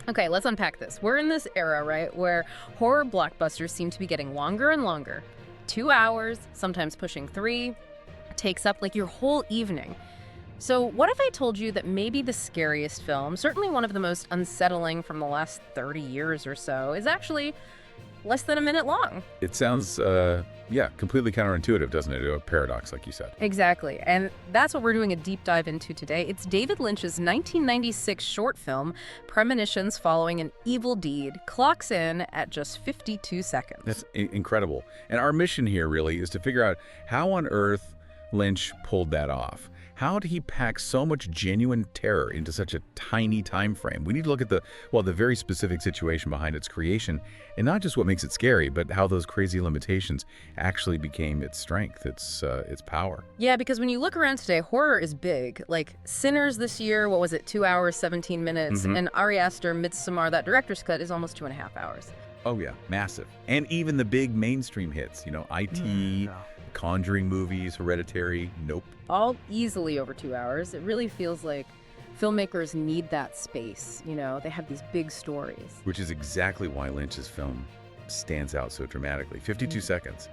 Okay, let's unpack this. We're in this era, right, where horror blockbusters seem to be getting longer and longer. 2 hours, sometimes pushing 3, takes up like your whole evening. So what if I told you that maybe the scariest film, certainly one of the most unsettling from the last 30 years or so, is actually less than a minute long? It sounds, completely counterintuitive, doesn't it? A paradox, like you said. Exactly, and that's what we're doing a deep dive into today. It's David Lynch's 1996 short film, Premonitions Following an Evil Deed, clocks in at just 52 seconds. That's incredible. And our mission here really is to figure out how on earth Lynch pulled that off. How did he pack so much genuine terror into such a tiny time frame? We need to look at the very specific situation behind its creation, and not just what makes it scary, but how those crazy limitations actually became its strength, its power. Yeah, because when you look around today, horror is big. Like Sinners this year, what was it, 2 hours, 17 minutes? And Ari Aster, Midsommar, that director's cut is almost 2.5 hours. Oh yeah, massive. And even the big mainstream hits, IT, Conjuring movies, Hereditary, nope. All easily over 2 hours. It really feels like filmmakers need that space. They have these big stories. Which is exactly why Lynch's film stands out so dramatically. 52 seconds.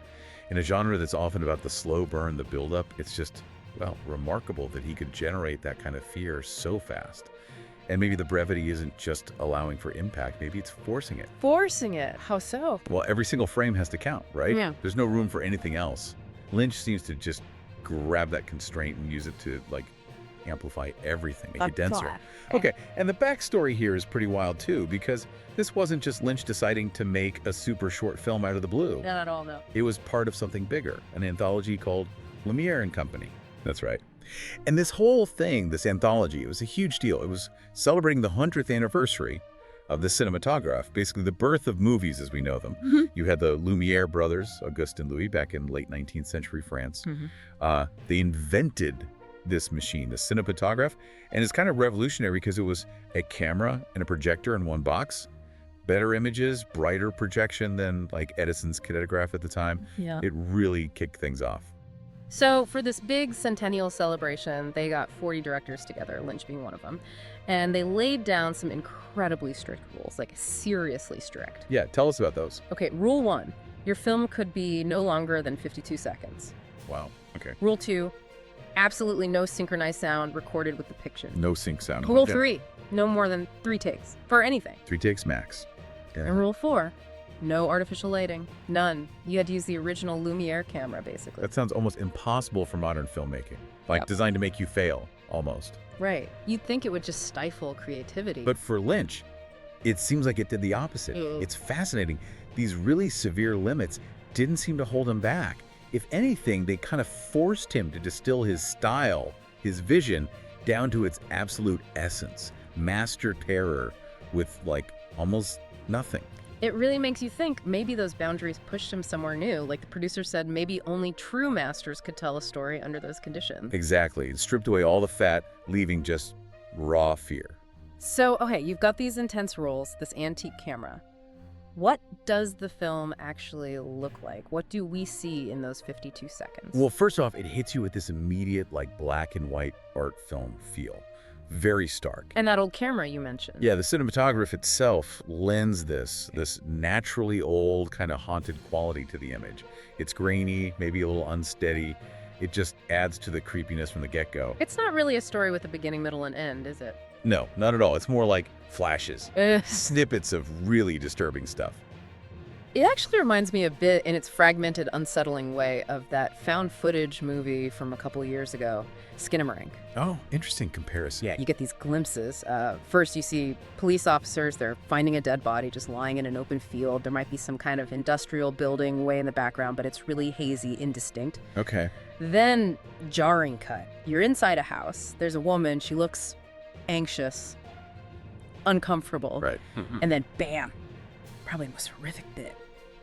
In a genre that's often about the slow burn, the buildup, it's just, remarkable that he could generate that kind of fear so fast. And maybe the brevity isn't just allowing for impact, maybe it's forcing it. Forcing it? How so? Well, every single frame has to count, right? Yeah. There's no room for anything else. Lynch seems to just grab that constraint and use it to, amplify everything, make it denser. Okay, and the backstory here is pretty wild, too, because this wasn't just Lynch deciding to make a super short film out of the blue. Not at all, no. It was part of something bigger, an anthology called Lumiere and Company. That's right. And this whole thing, this anthology, it was a huge deal. It was celebrating the 100th anniversary of the cinematograph, basically the birth of movies as we know them. You had the Lumiere brothers, Auguste and Louis, back in late 19th century France. They invented this machine, the cinematograph, and it's kind of revolutionary because it was a camera and a projector in one box. Better images, brighter projection than Edison's kinetograph at the time. Yeah. It really kicked things off. So for this big centennial celebration, they got 40 directors together, Lynch being one of them, and they laid down some incredibly strict rules, seriously strict. Yeah, tell us about those. Okay, rule 1, your film could be no longer than 52 seconds. Wow, okay. Rule 2, absolutely no synchronized sound recorded with the picture. No sync sound. Rule 3, no more than 3 takes for anything. 3 takes max. Yeah. And rule 4, no artificial lighting. None. You had to use the original Lumiere camera, basically. That sounds almost impossible for modern filmmaking. Designed to make you fail, almost. Right. You'd think it would just stifle creativity. But for Lynch, it seems like it did the opposite. It's fascinating. These really severe limits didn't seem to hold him back. If anything, they kind of forced him to distill his style, his vision, down to its absolute essence. Master terror with, almost nothing. It really makes you think maybe those boundaries pushed him somewhere new. Like the producer said, maybe only true masters could tell a story under those conditions. Exactly. It stripped away all the fat, leaving just raw fear. So, okay, you've got these intense roles, this antique camera. What does the film actually look like? What do we see in those 52 seconds? Well, first off, it hits you with this immediate, black and white art film feel. Very stark. And that old camera you mentioned. Yeah, the cinematograph itself lends this naturally old, kind of haunted quality to the image. It's grainy, maybe a little unsteady. It just adds to the creepiness from the get-go. It's not really a story with a beginning, middle, and end, is it? No, not at all. It's more like flashes, snippets of really disturbing stuff. It actually reminds me a bit, in its fragmented, unsettling way, of that found footage movie from a couple years ago, Skinamarink. Oh, interesting comparison. Yeah, you get these glimpses. First, you see police officers. They're finding a dead body just lying in an open field. There might be some kind of industrial building way in the background, but it's really hazy, indistinct. Okay. Then, jarring cut. You're inside a house. There's a woman. She looks anxious, uncomfortable. Right. And then, bam, probably the most horrific bit.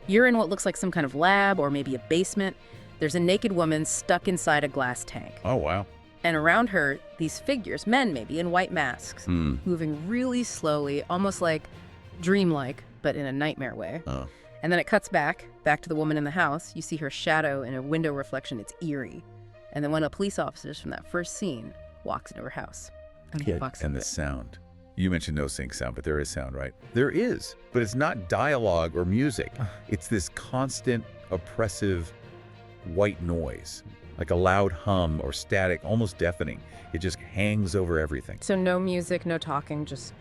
You're in what looks like some kind of lab or maybe a basement. There's a naked woman stuck inside a glass tank. Oh, wow. And around her, these figures, men maybe, in white masks, moving really slowly, almost dreamlike, but in a nightmare way. Oh. And then it cuts back to the woman in the house. You see her shadow in a window reflection. It's eerie. And then one of the police officers from that first scene walks into her house. And he walks and into the it. sound. You mentioned no sync sound, but there is sound, right? There is, but it's not dialogue or music. It's this constant, oppressive white noise, like a loud hum or static, almost deafening. It just hangs over everything. So no music, no talking, just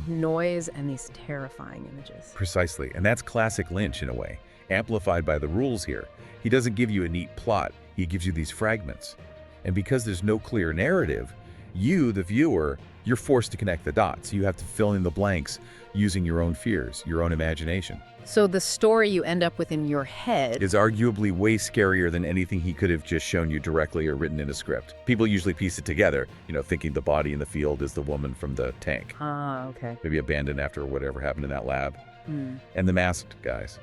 noise and these terrifying images. Precisely, and that's classic Lynch in a way, amplified by the rules here. He doesn't give you a neat plot, he gives you these fragments. And because there's no clear narrative, you, the viewer, you're forced to connect the dots. You have to fill in the blanks using your own fears, your own imagination. So the story you end up with in your head Is arguably way scarier than anything he could have just shown you directly or written in a script. People usually piece it together, thinking the body in the field is the woman from the tank. Okay. Maybe abandoned after whatever happened in that lab. Hmm. And the masked guys.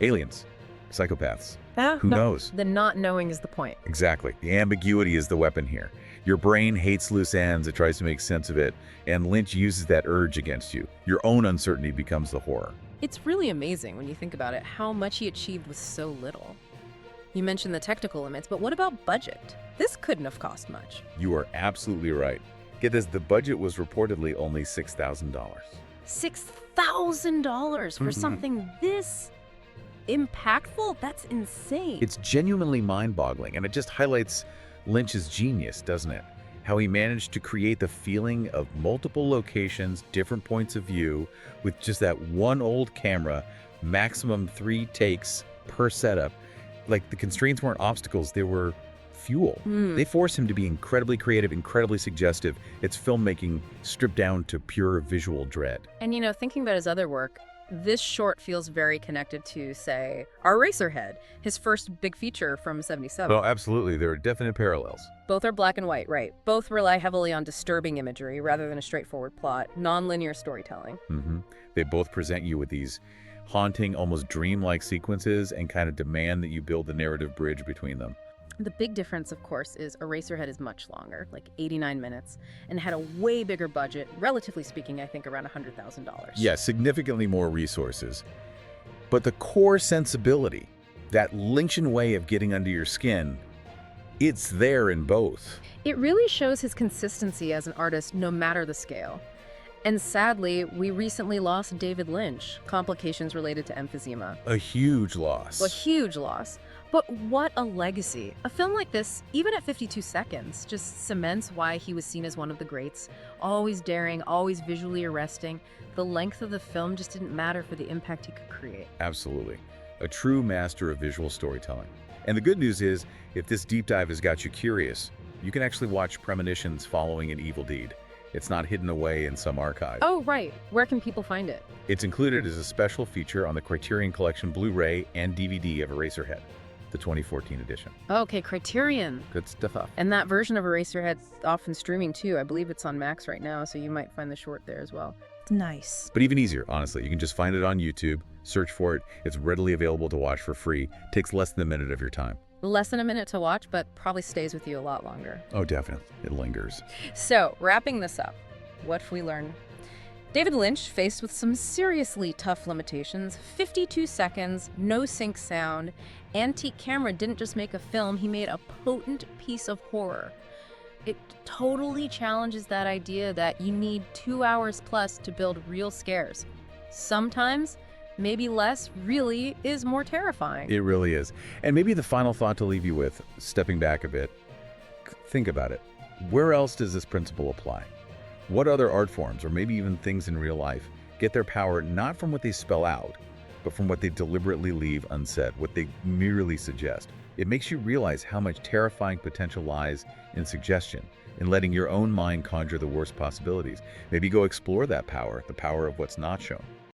Aliens. Psychopaths. Ah, Who no. knows? The not knowing is the point. Exactly. The ambiguity is the weapon here. Your brain hates loose ends, it tries to make sense of it, and Lynch uses that urge against you. Your own uncertainty becomes the horror. It's really amazing when you think about it, how much he achieved with so little. You mentioned the technical limits, but what about budget? This couldn't have cost much. You are absolutely right. Get this, the budget was reportedly only $6,000. $6,000 for something this impactful? That's insane. It's genuinely mind-boggling, and it just highlights Lynch's genius, doesn't it? How he managed to create the feeling of multiple locations, different points of view, with just that one old camera, maximum 3 takes per setup. Like, the constraints weren't obstacles, they were fuel. They force him to be incredibly creative, incredibly suggestive. It's filmmaking stripped down to pure visual dread. And thinking about his other work, this short feels very connected to, say, Eraserhead, his first big feature from '77. Oh, absolutely. There are definite parallels. Both are black and white, right? Both rely heavily on disturbing imagery rather than a straightforward plot, non-linear storytelling. They both present you with these haunting, almost dreamlike sequences and kind of demand that you build the narrative bridge between them. The big difference, of course, is Eraserhead is much longer, like 89 minutes, and had a way bigger budget, relatively speaking, I think around $100,000. Yeah, significantly more resources. But the core sensibility, that Lynchian way of getting under your skin, it's there in both. It really shows his consistency as an artist, no matter the scale. And sadly, we recently lost David Lynch, complications related to emphysema. A huge loss. A huge loss. But what a legacy. A film like this, even at 52 seconds, just cements why he was seen as one of the greats. Always daring, always visually arresting. The length of the film just didn't matter for the impact he could create. Absolutely. A true master of visual storytelling. And the good news is, if this deep dive has got you curious, you can actually watch Premonitions Following an Evil Deed. It's not hidden away in some archive. Oh, right. Where can people find it? It's included as a special feature on the Criterion Collection Blu-ray and DVD of Eraserhead, the 2014 edition. Okay, Criterion. Good stuff. And that version of Eraserhead's often streaming too. I believe it's on Max right now, so you might find the short there as well. Nice. But even easier, honestly, you can just find it on YouTube, search for it. It's readily available to watch for free. Takes less than a minute of your time. Less than a minute to watch, but probably stays with you a lot longer. Oh, definitely. It lingers. So, wrapping this up, what have we learned? David Lynch, faced with some seriously tough limitations, 52 seconds, no sync sound, antique camera didn't just make a film, he made a potent piece of horror. It totally challenges that idea that you need 2 hours plus to build real scares. Sometimes, maybe less really is more terrifying. It really is. And maybe the final thought to leave you with, stepping back a bit, think about it. Where else does this principle apply? What other art forms, or maybe even things in real life, get their power not from what they spell out, but from what they deliberately leave unsaid, what they merely suggest? It makes you realize how much terrifying potential lies in suggestion, in letting your own mind conjure the worst possibilities. Maybe go explore that power, the power of what's not shown.